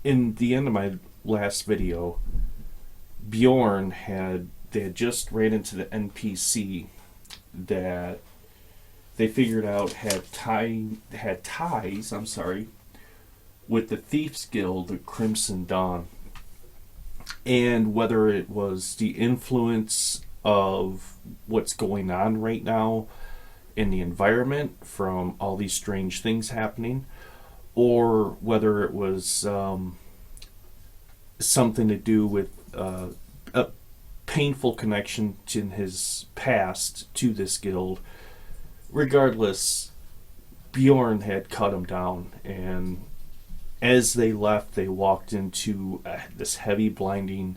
In the end of my last video, they had just ran into the NPC that they figured out had ties, with the Thieves Guild, the Crimson Dawn. And whether it was the influence of what's going on right now in the environment from all these strange things happening, or whether it was something to do with a painful connection in his past to this guild. Regardless, Bjorn had cut him down, and as they left, they walked into this heavy, blinding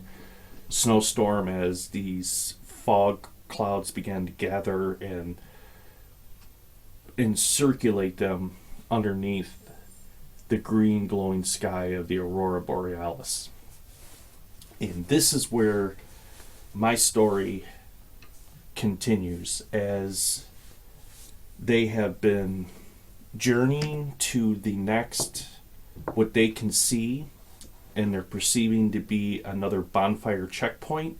snowstorm as these fog clouds began to gather and circulate them underneath the green glowing sky of the Aurora Borealis. And this is where my story continues, as they have been journeying to the next, what they can see and they're perceiving to be another bonfire checkpoint.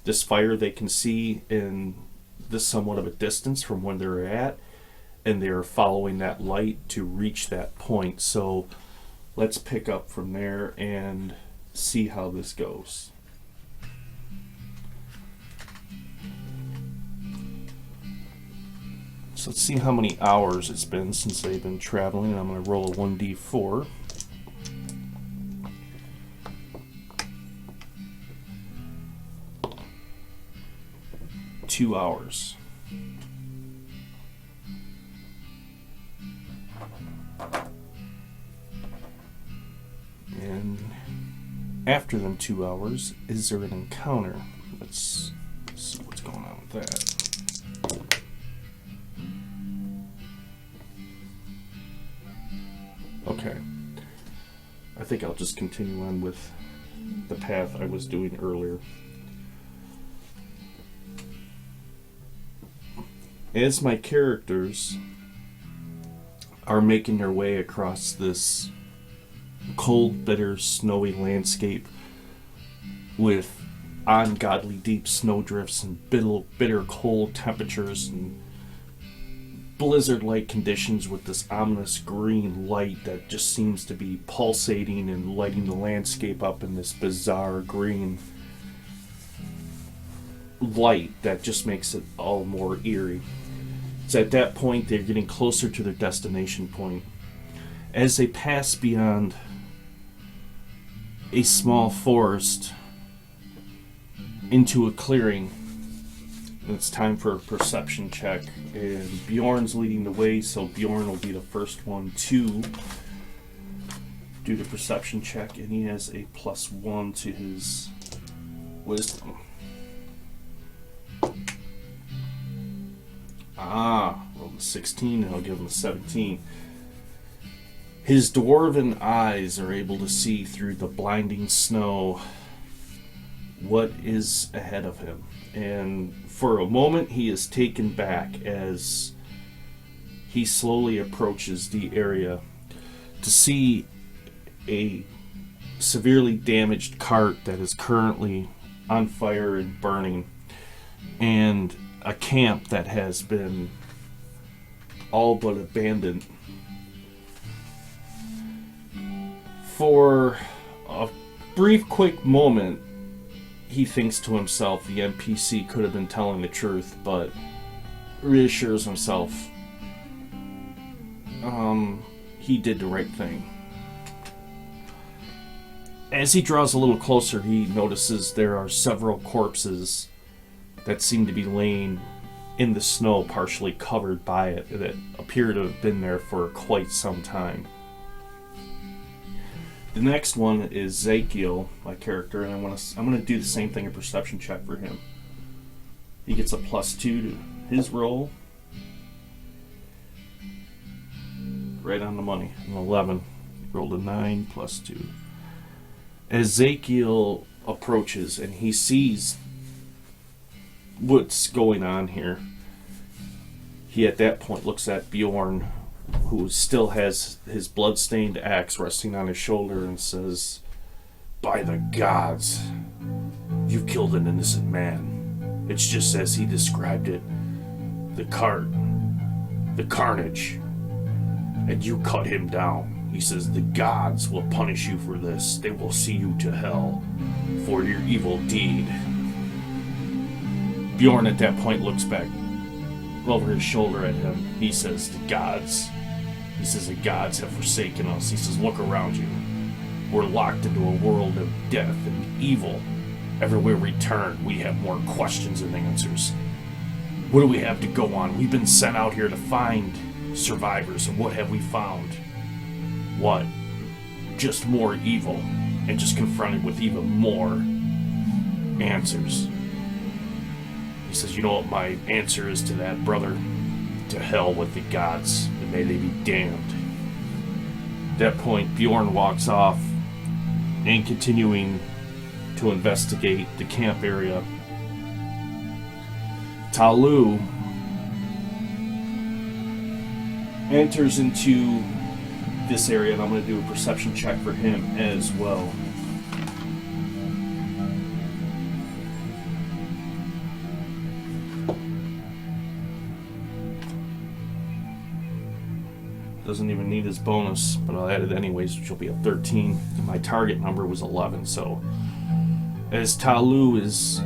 This fire they can see in this somewhat of a distance from where they're at, and they're following that light to reach that point. So let's pick up from there and see how this goes. So let's see how many hours it's been since they've been traveling. I'm going to roll a 1d4. Two hours. And after them 2 hours, is there an encounter? Let's see what's going on with that. Okay. I think I'll just continue on with the path I was doing earlier. As my characters are making their way across this cold, bitter, snowy landscape with ungodly deep snowdrifts and bitter cold temperatures and blizzard-like conditions, with this ominous green light that just seems to be pulsating and lighting the landscape up in this bizarre green light that just makes it all more eerie. It's at that point they're getting closer to their destination point. As they pass beyond a small forest into a clearing, it's time for a perception check, and Bjorn's leading the way, so Bjorn will be the first one to do the perception check, and he has a +1 to his wisdom. Rolled a 16, and I'll give him a 17. His dwarven eyes are able to see through the blinding snow what is ahead of him. And for a moment he is taken back as he slowly approaches the area to see a severely damaged cart that is currently on fire and burning, and a camp that has been all but abandoned. For a brief, quick moment, he thinks to himself the NPC could have been telling the truth, but reassures himself he did the right thing. As he draws a little closer, he notices there are several corpses that seem to be laying in the snow, partially covered by it, that appear to have been there for quite some time. The next one is Ezekiel, my character, and I'm gonna do the same thing, a perception check for him. He gets a +2 to his roll. Right on the money. An 11. Rolled a 9 +2. Ezekiel approaches and he sees what's going on here. He at that point looks at Bjorn, who still has his blood-stained axe resting on his shoulder, and says, "By the gods, you killed an innocent man. It's just as he described it. The carnage. And you cut him down." He says, "The gods will punish you for this. They will see you to hell for your evil deed." Bjorn at that point looks back over his shoulder at him. He says, "The gods." He says, "The gods have forsaken us." He says, "Look around you. We're locked into a world of death and evil. Everywhere we turn, we have more questions than answers. What do we have to go on? We've been sent out here to find survivors, and what have we found? What? Just more evil, and just confronted with even more answers." He says, "You know what my answer is to that, brother? To hell with the gods, and may they be damned." At that point, Bjorn walks off, and continuing to investigate the camp area. Talu enters into this area, and I'm going to do a perception check for him as well. Doesn't even need his bonus, but I'll add it anyways, which will be a 13. And my target number was 11, so as Talu is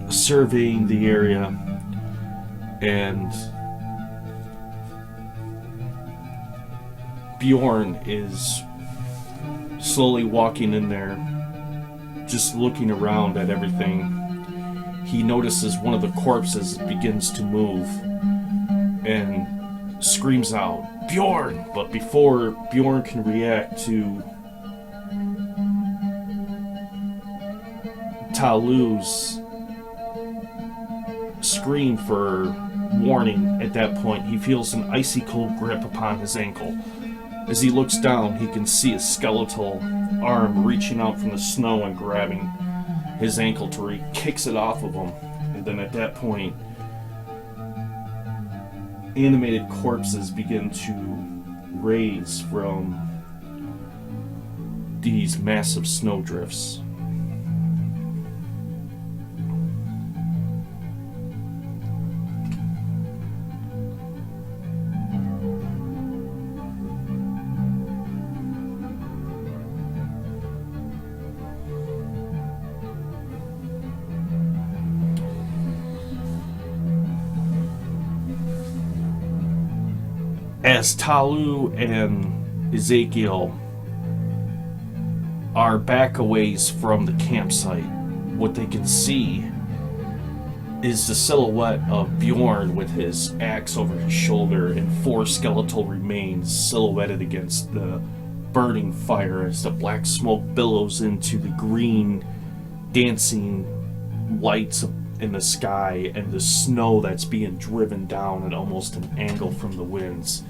surveying the area and Bjorn is slowly walking in there, just looking around at everything, he notices one of the corpses begins to move and screams out, "Bjorn!" But before Bjorn can react to Talu's scream for warning, at that point he feels an icy cold grip upon his ankle. As he looks down, he can see a skeletal arm reaching out from the snow and grabbing his ankle to where he kicks it off of him. And then at that point, animated corpses begin to raise from these massive snowdrifts. As Talu and Ezekiel are back a ways from the campsite, what they can see is the silhouette of Bjorn with his axe over his shoulder and 4 skeletal remains silhouetted against the burning fire as the black smoke billows into the green dancing lights in the sky and the snow that's being driven down at almost an angle from the winds.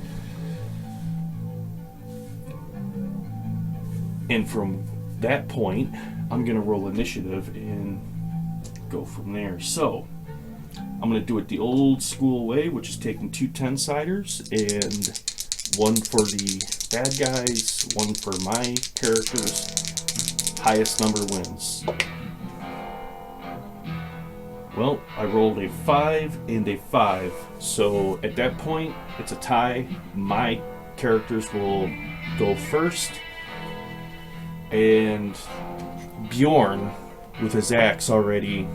And from that point, I'm going to roll initiative and go from there. So, I'm going to do it the old school way, which is taking 2 10-siders, and 1 for the bad guys, 1 for my characters. Highest number wins. Well, I rolled a 5 and a 5, so at that point, it's a tie. My characters will go first, and Bjorn, with his axe already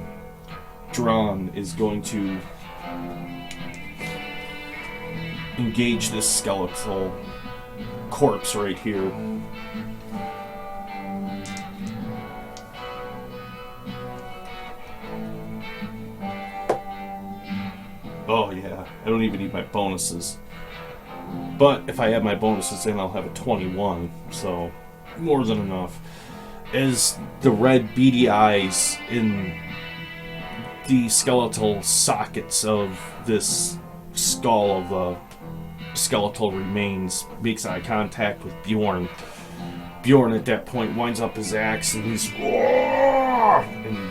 drawn, is going to engage this skeletal corpse right here. Oh yeah, I don't even need my bonuses. But if I have my bonuses in, I'll have a 21, so More than enough. As the red beady eyes in the skeletal sockets of this skull of skeletal remains makes eye contact with Bjorn. Bjorn at that point winds up his axe and he's and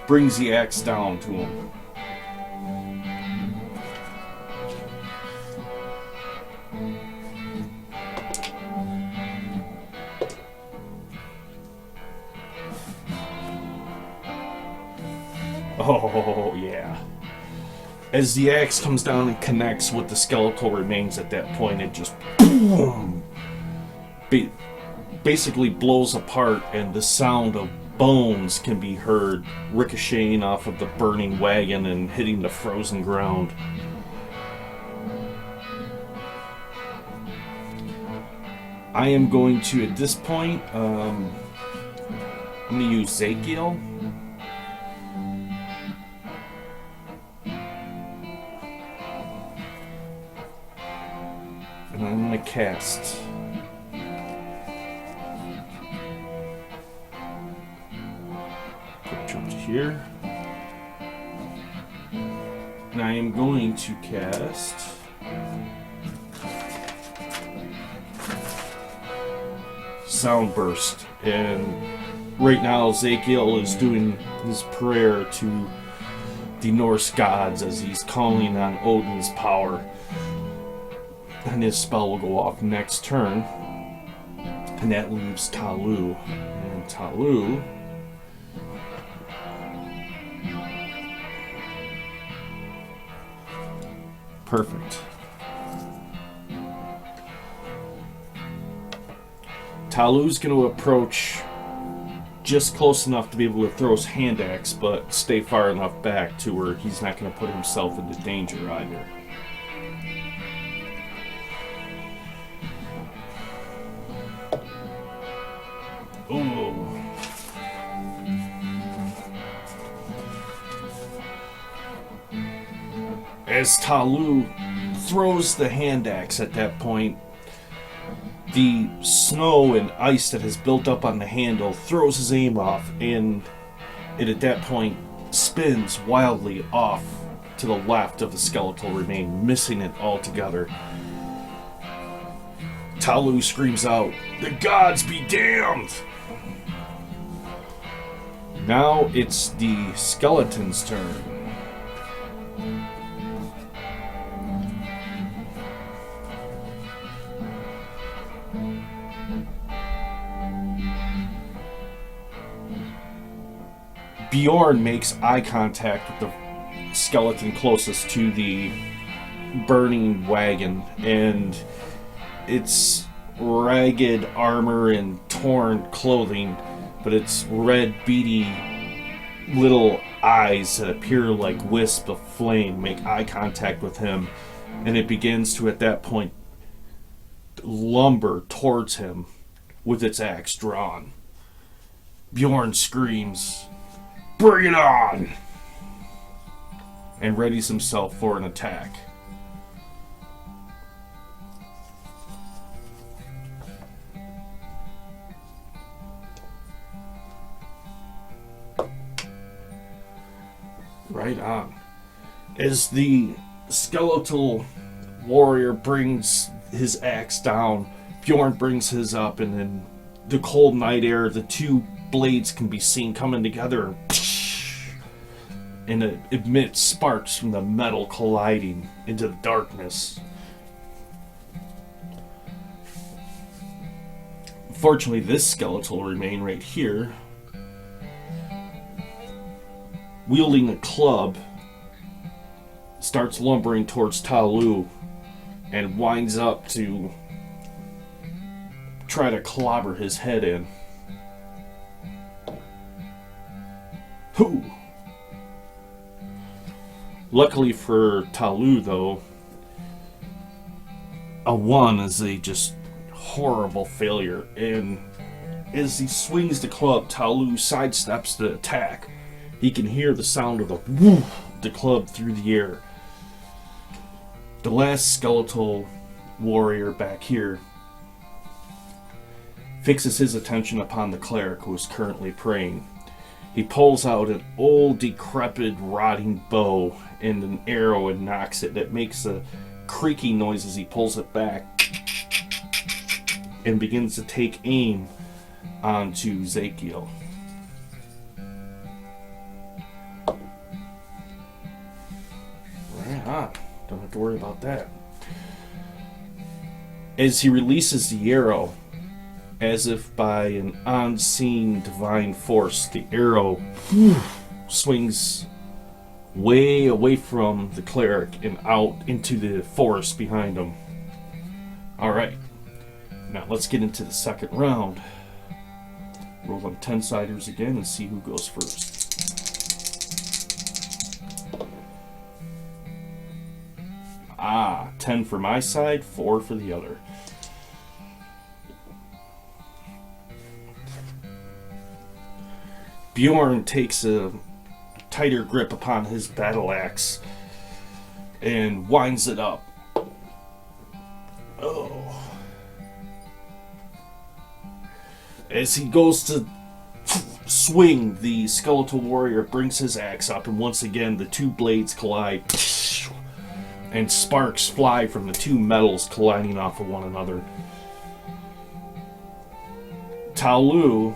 brings the axe down to him. Oh, yeah. As the axe comes down and connects with the skeletal remains at that point, it just boom, basically blows apart, and the sound of bones can be heard ricocheting off of the burning wagon and hitting the frozen ground. I am going to, at this point, I'm going to use Zakiel. And I'm going to cast quick jump to here. And I am going to cast Sound Burst. And right now Zakiel is doing his prayer to the Norse gods as he's calling on Odin's power. And his spell will go off next turn. And that leaves Talu. And Talu perfect. Talu's going to approach just close enough to be able to throw his hand axe, but stay far enough back to where he's not going to put himself into danger either. Oh. As Talu throws the hand axe at that point, the snow and ice that has built up on the handle throws his aim off, and it at that point spins wildly off to the left of the skeletal remain, missing it altogether. Talu screams out, "The gods be damned!" Now it's the skeleton's turn. Bjorn makes eye contact with the skeleton closest to the burning wagon, and its ragged armor and torn clothing, but its red, beady little eyes that appear like wisps of flame make eye contact with him, and it begins to, at that point, lumber towards him with its axe drawn. Bjorn screams, "Bring it on!" and readies himself for an attack. Right on. As the skeletal warrior brings his axe down, Bjorn brings his up, and in the cold night air, the two blades can be seen coming together, and it emits sparks from the metal colliding into the darkness. Fortunately, this skeletal remain right here, wielding a club, starts lumbering towards Talu and winds up to try to clobber his head in. Hoo! Luckily for Talu, though, a 1 is a just horrible failure, and as he swings the club, Talu sidesteps the attack. He can hear the sound of the whoosh, the club through the air. The last skeletal warrior back here fixes his attention upon the cleric who is currently praying. He pulls out an old, decrepit, rotting bow and an arrow and knocks it. It makes a creaky noise as he pulls it back and begins to take aim onto Ezekiel. Right on. Don't have to worry about that. As he releases the arrow, as if by an unseen divine force, the arrow swings way away from the cleric and out into the forest behind him. Alright, now let's get into the second round. Roll on 10-siders again and see who goes first. 10 for my side, 4 for the other. Bjorn takes a tighter grip upon his battle axe and winds it up. Oh. As he goes to swing, the skeletal warrior brings his axe up, and once again the two blades collide, and sparks fly from the two metals colliding off of one another. Talu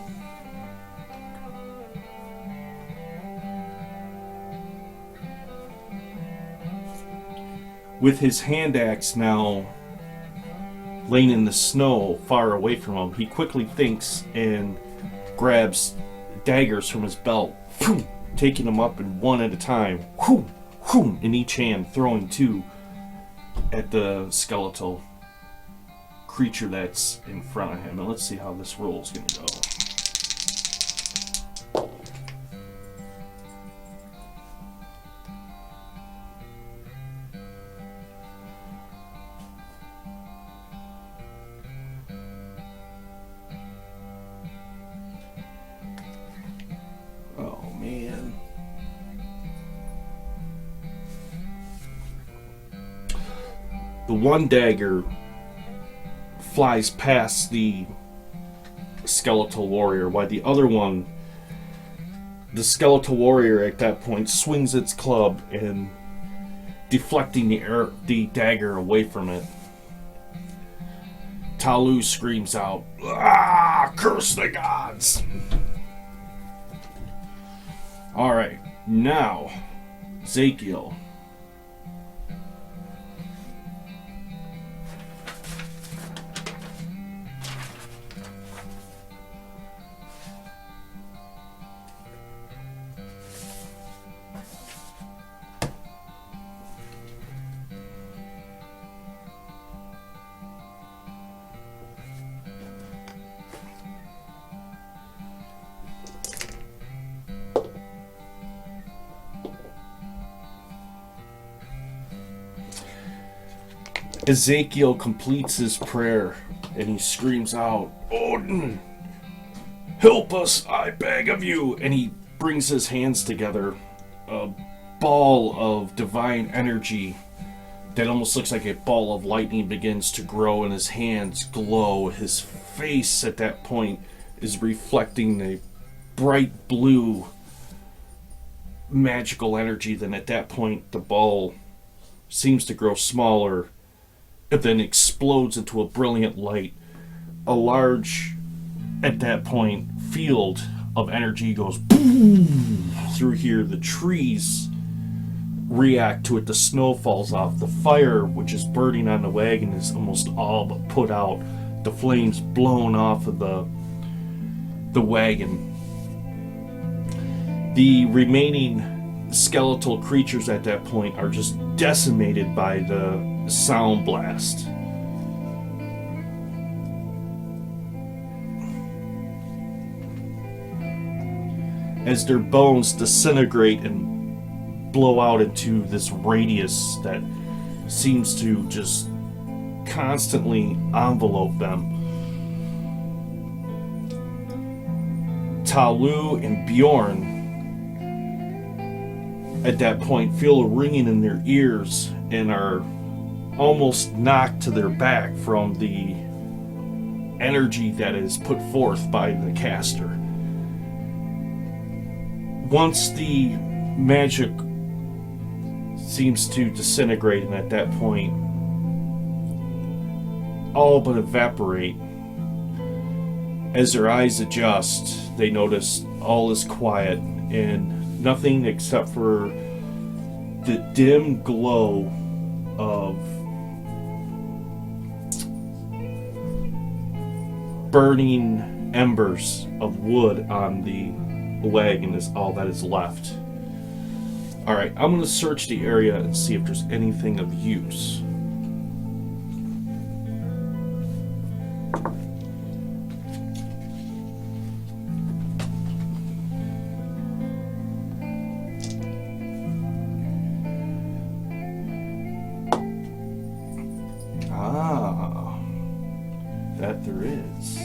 with his hand axe now laying in the snow far away from him, he quickly thinks and grabs daggers from his belt, taking them up in one at a time, in each hand, throwing two at the skeletal creature that's in front of him. And let's see how this roll is going to go. The one dagger flies past the skeletal warrior, while the other one, the skeletal warrior at that point swings its club and deflecting the dagger away from it. Talu screams out, "Ah, curse the gods!" Alright, now, Ezekiel. Ezekiel completes his prayer and he screams out, "Odin, help us, I beg of you!" And he brings his hands together. A ball of divine energy that almost looks like a ball of lightning begins to grow, and his hands glow. His face at that point is reflecting a bright blue magical energy. Then at that point the ball seems to grow smaller. It then explodes into a brilliant light. A large, at that point, field of energy goes boom through here. The trees react to it. The snow falls off. The fire, which is burning on the wagon, is almost all but put out. The flames blown off of the wagon. The remaining skeletal creatures at that point are just decimated by the sound blast. As their bones disintegrate and blow out into this radius that seems to just constantly envelope them. Talu and Bjorn at that point feel a ringing in their ears and are almost knocked to their back from the energy that is put forth by the caster. Once the magic seems to disintegrate, and at that point all but evaporate, as their eyes adjust, they notice all is quiet and nothing except for the dim glow of burning embers of wood on the wagon is all that is left. Alright, I'm going to search the area and see if there's anything of use. Ah, that there is.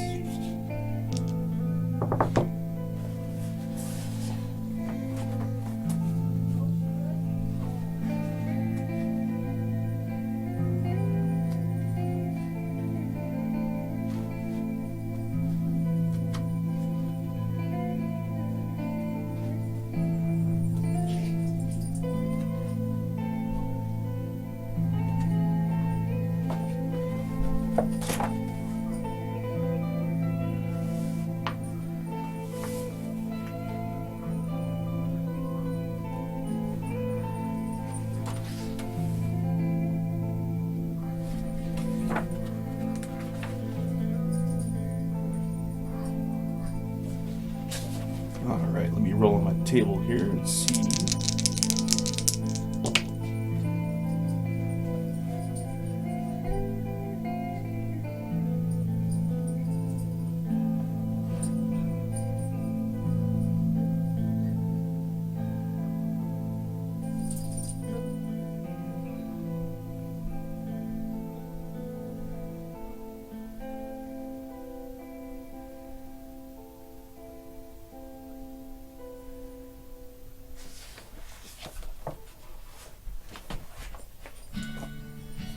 Alright, let me roll on my table here and see.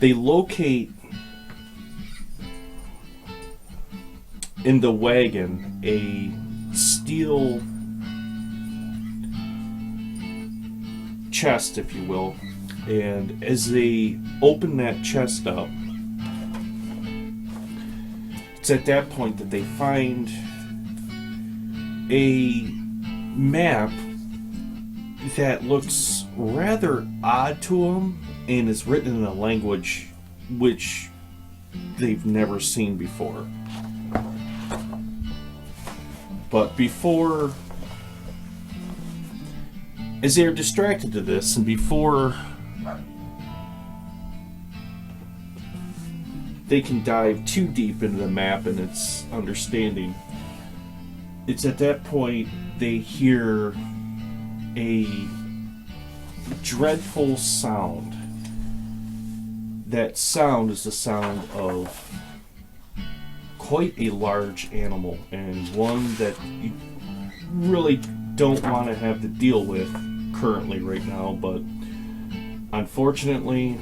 They locate in the wagon a steel chest, if you will, and as they open that chest up, it's at that point that they find a map that looks rather odd to them and is written in a language which they've never seen before. But before, as they are distracted to this, and before they can dive too deep into the map and its understanding, it's at that point they hear a dreadful sound. That sound is the sound of quite a large animal, and one that you really don't want to have to deal with currently right now, but unfortunately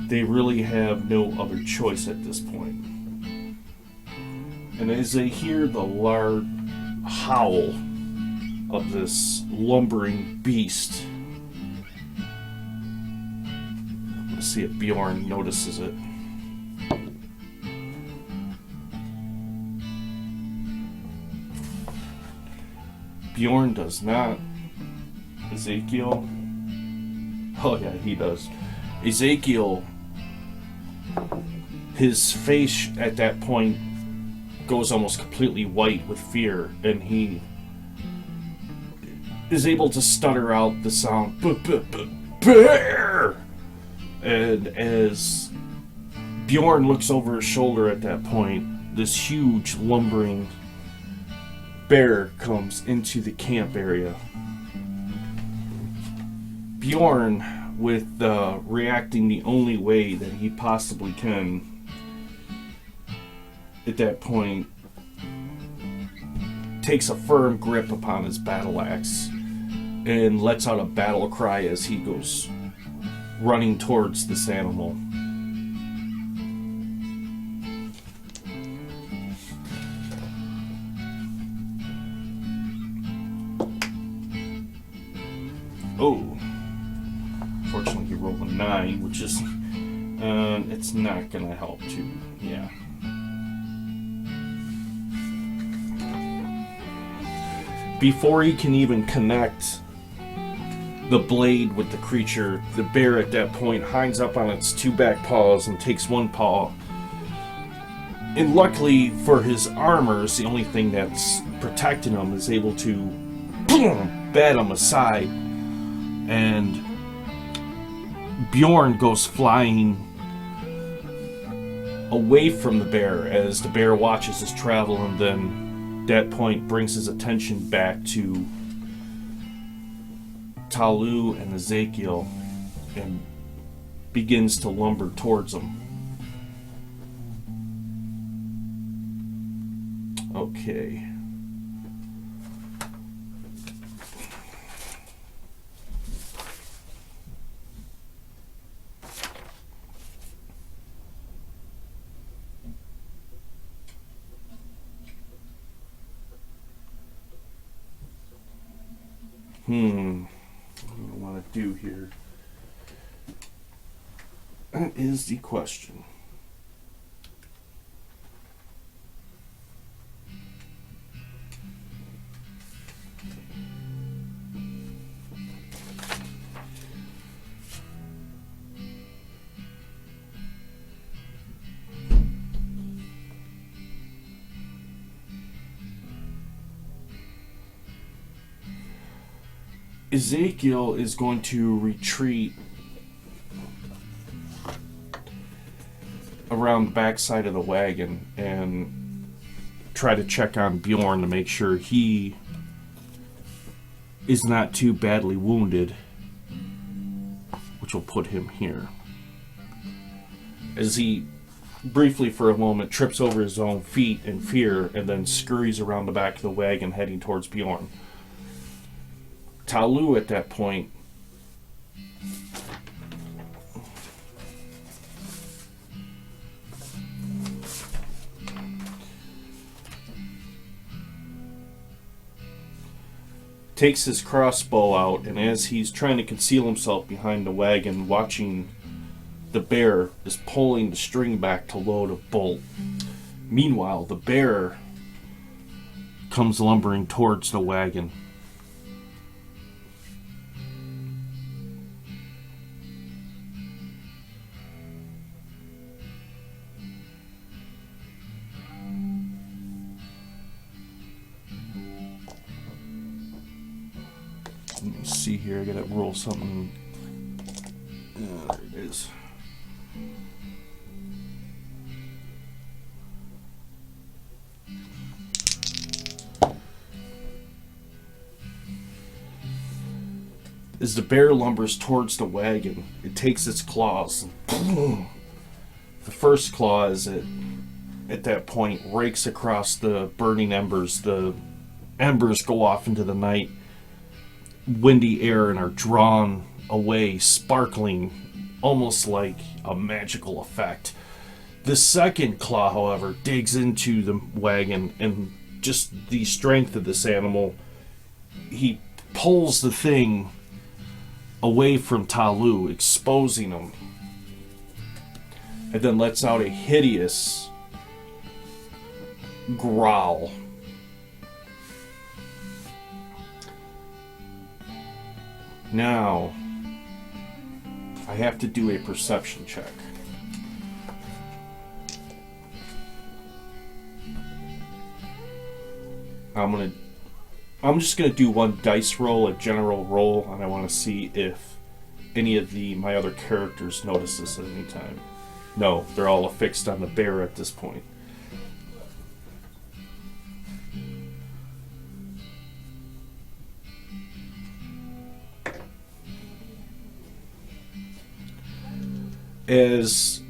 they really have no other choice at this point. And as they hear the loud howl of this lumbering beast, let's see if Bjorn notices it. Bjorn does not. Ezekiel? Oh yeah, he does. Ezekiel, his face at that point goes almost completely white with fear, and he is able to stutter out the sound, bear! And as Bjorn looks over his shoulder at that point, this huge lumbering bear comes into the camp area. Bjorn, with reacting the only way that he possibly can, at that point takes a firm grip upon his battle axe and lets out a battle cry as he goes running towards this animal. Oh. Fortunately, he rolled a 9, which is... it's not going to help too. Yeah. Before he can even connect the blade with the creature, the bear at that point hinds up on its 2 back paws and takes 1 paw. And luckily for his armor, it's the only thing that's protecting him, is able to boom, bat him aside. And Bjorn goes flying away from the bear as the bear watches his travel, and then at that point brings his attention back to Talu and Ezekiel and begins to lumber towards them. Okay. What do I want to do here? That is the question. Ezekiel is going to retreat around the backside of the wagon and try to check on Bjorn to make sure he is not too badly wounded, which will put him here. As he briefly for a moment trips over his own feet in fear and then scurries around the back of the wagon heading towards Bjorn. Talu at that point takes his crossbow out, and as he's trying to conceal himself behind the wagon, watching the bear is pulling the string back to load a bolt. Meanwhile, the bear comes lumbering towards the wagon. Let me see here, I gotta roll something. There it is. As the bear lumbers towards the wagon, it takes its claws. And the first claw is at that point rakes across the burning embers. The embers go off into the night, windy air, and are drawn away, sparkling, almost like a magical effect. The second claw, however, digs into the wagon, and just the strength of this animal, he pulls the thing away from Talu, exposing him, and then lets out a hideous growl. Now, I have to do a perception check. I'm just gonna do one dice roll, a general roll, and I want to see if any of my other characters notice this at any time. No, they're all affixed on the bear at this point. As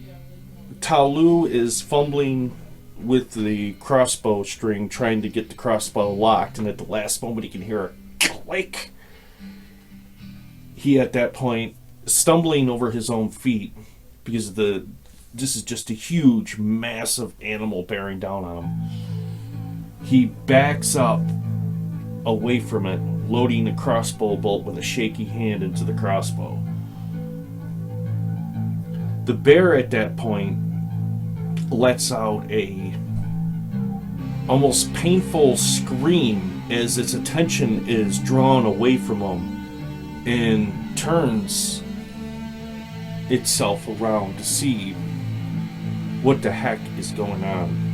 Talu is fumbling with the crossbow string, trying to get the crossbow locked, and at the last moment he can hear a click. He, at that point, stumbling over his own feet, because this is just a huge, massive animal bearing down on him. He backs up away from it, loading the crossbow bolt with a shaky hand into the crossbow. The bear at that point lets out a almost painful scream as its attention is drawn away from him and turns itself around to see what the heck is going on.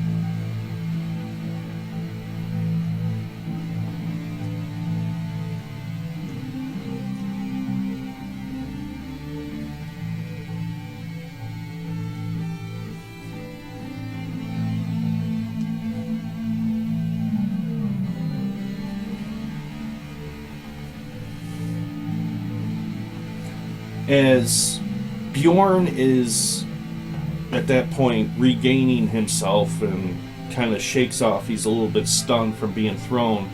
As Bjorn is at that point regaining himself and kind of shakes off, he's a little bit stunned from being thrown,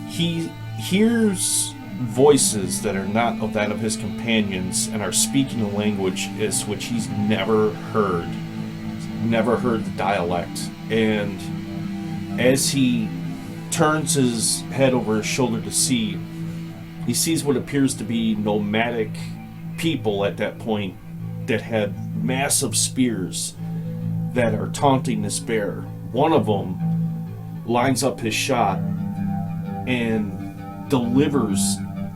he hears voices that are not of that of his companions and are speaking a language as which he's never heard the dialect. And as he turns his head over his shoulder to see, he sees what appears to be nomadic people at that point that had massive spears that are taunting this bear. One of them lines up his shot and delivers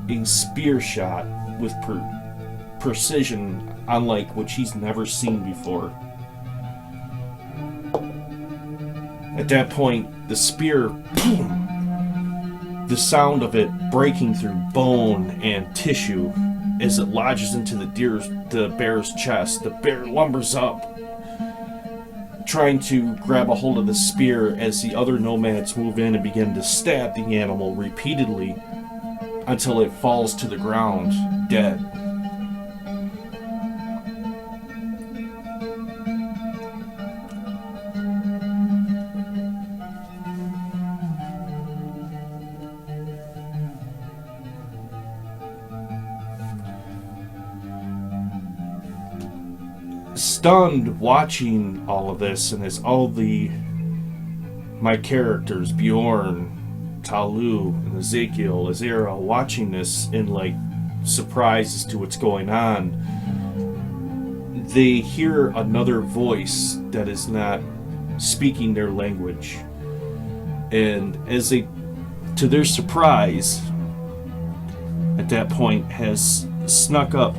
a spear shot with precision unlike which he's never seen before. At that point, the spear, boom, the sound of it breaking through bone and tissue as it lodges into the bear's chest. The bear lumbers up, trying to grab a hold of the spear as the other nomads move in and begin to stab the animal repeatedly until it falls to the ground, dead. Stunned watching all of this, and as all my characters, Bjorn, Talu, and Ezekiel, Azera, watching this in like surprise as to what's going on, they hear another voice that is not speaking their language. And as they, to their surprise, at that point has snuck up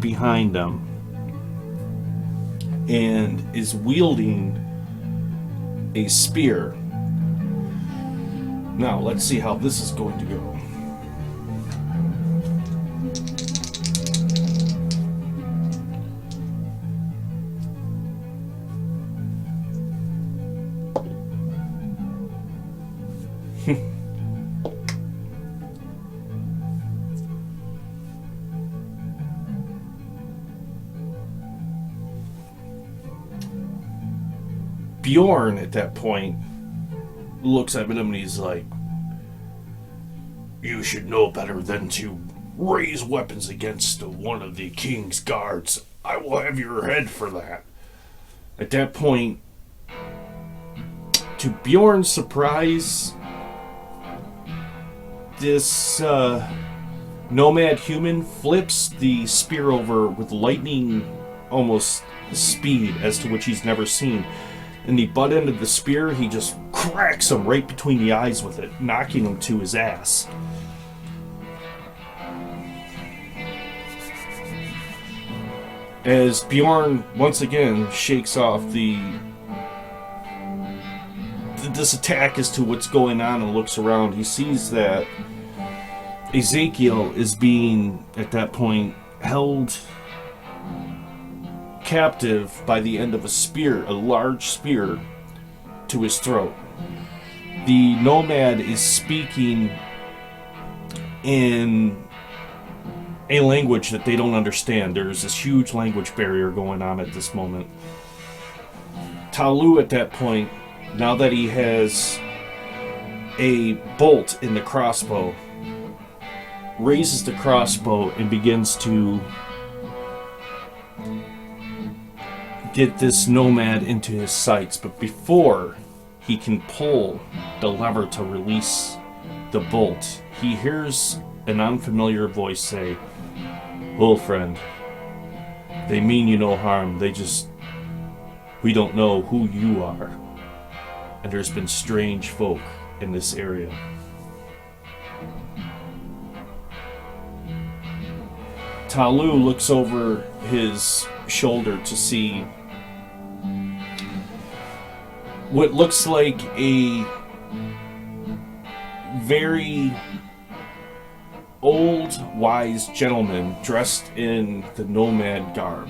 behind them and is wielding a spear. Now, let's see how this is going to go. Bjorn, at that point, looks at him and he's like, "You should know better than to raise weapons against one of the king's guards. I will have your head for that." At that point, to Bjorn's surprise, this nomad human flips the spear over with lightning almost speed as to which he's never seen. And the butt end of the spear, he just cracks him right between the eyes with it, knocking him to his ass. As Bjorn once again shakes off this attack as to what's going on and looks around, he sees that Ezekiel is being, at that point, held captive by the end of a spear, a large spear, to his throat. The nomad is speaking in a language that they don't understand. There's this huge language barrier going on at this moment. Talu, at that point, now that he has a bolt in the crossbow, raises the crossbow and begins to get this nomad into his sights. But before he can pull the lever to release the bolt, he hears an unfamiliar voice say, "Old friend, they mean you no harm. We don't know who you are. And there's been strange folk in this area." Talu looks over his shoulder to see what looks like a very old, wise gentleman dressed in the nomad garb,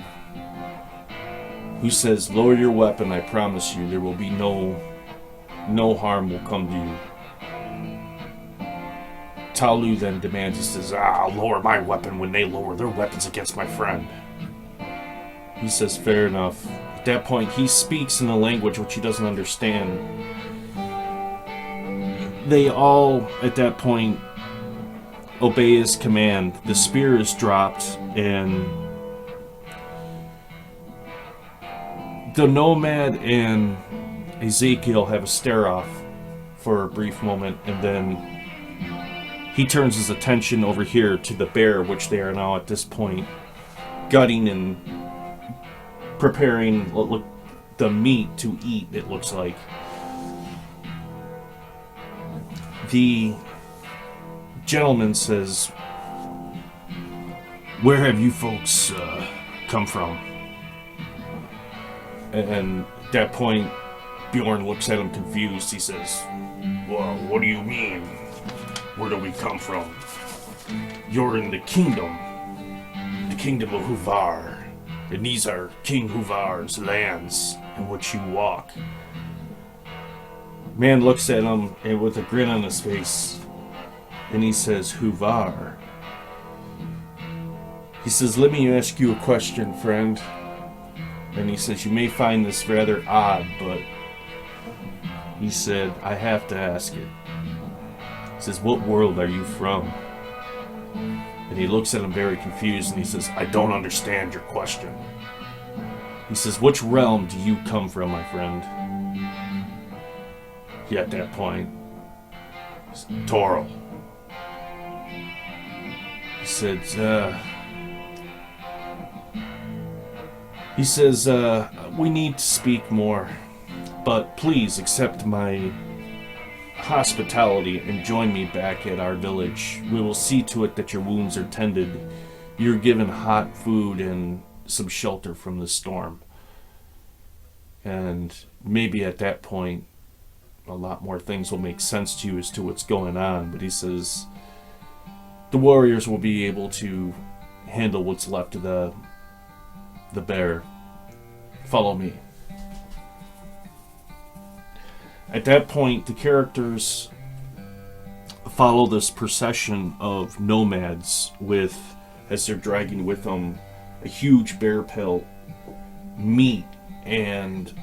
who says, "Lower your weapon, I promise you. There will be no harm will come to you." Talu then demands, he says, "I'll lower my weapon when they lower their weapons against my friend." He says, "Fair enough." At that point, he speaks in a language which he doesn't understand. They all, at that point, obey his command. The spear is dropped, and the nomad and Ezekiel have a stare-off for a brief moment, and then he turns his attention over here to the bear, which they are now at this point gutting and preparing the meat to eat, it looks like. The gentleman says, "Where have you folks come from?" And at that point, Bjorn looks at him confused. He says, "Well, what do you mean? Where do we come from? You're in the kingdom of Huvar, and these are King Huvar's lands in which you walk." Man looks at him and with a grin on his face, and he says, "Huvar." He says, "Let me ask you a question, friend." And he says, "You may find this rather odd, but," he said, "I have to ask it." He says, "What world are you from?" And he looks at him very confused, and he says, "I don't understand your question." He says, "Which realm do you come from, my friend?" He, at that point, said, "Toro." He says, "We need to speak more, but please accept my hospitality and join me back at our village. We will see to it that your wounds are tended. You're given hot food and some shelter from the storm." And maybe at that point, a lot more things will make sense to you as to what's going on. But he says, "The warriors will be able to handle what's left of the bear. Follow me." At that point, the characters follow this procession of nomads with, as they're dragging with them, a huge bear pelt, meat, and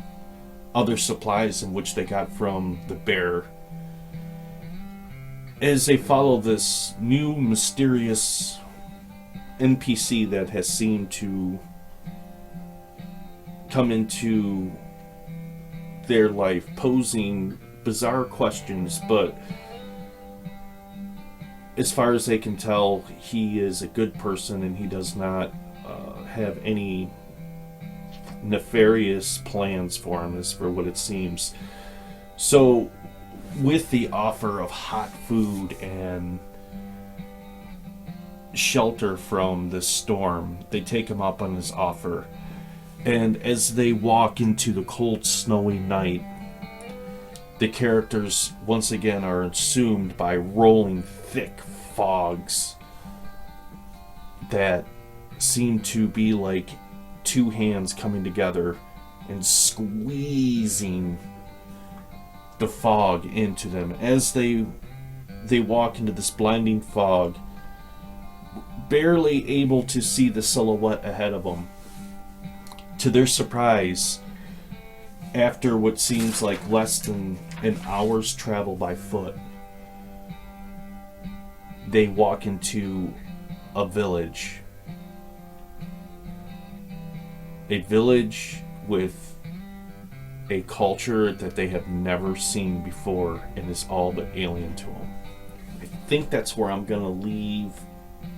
other supplies in which they got from the bear. As they follow this new mysterious NPC that has seemed to come into their life, posing bizarre questions, but as far as they can tell, he is a good person and he does not have any nefarious plans for him, as for what it seems. So with the offer of hot food and shelter from the storm, they take him up on his offer. And as they walk into the cold, snowy night, the characters once again are consumed by rolling thick fogs that seem to be like two hands coming together and squeezing the fog into them. As they walk into this blinding fog, barely able to see the silhouette ahead of them. To their surprise, after what seems like less than an hour's travel by foot, they walk into a village. A village with a culture that they have never seen before and is all but alien to them. think that's where I'm going to leave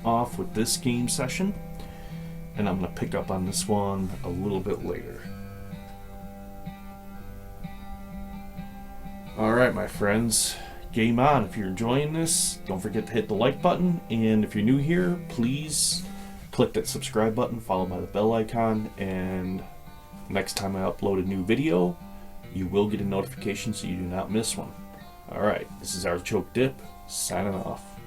off with this game session. And I'm going to pick up on this one a little bit later. Alright, my friends. Game on. If you're enjoying this, don't forget to hit the like button. And if you're new here, please click that subscribe button followed by the bell icon. And next time I upload a new video, you will get a notification so you do not miss one. Alright, this is Artichoke Dip, signing off.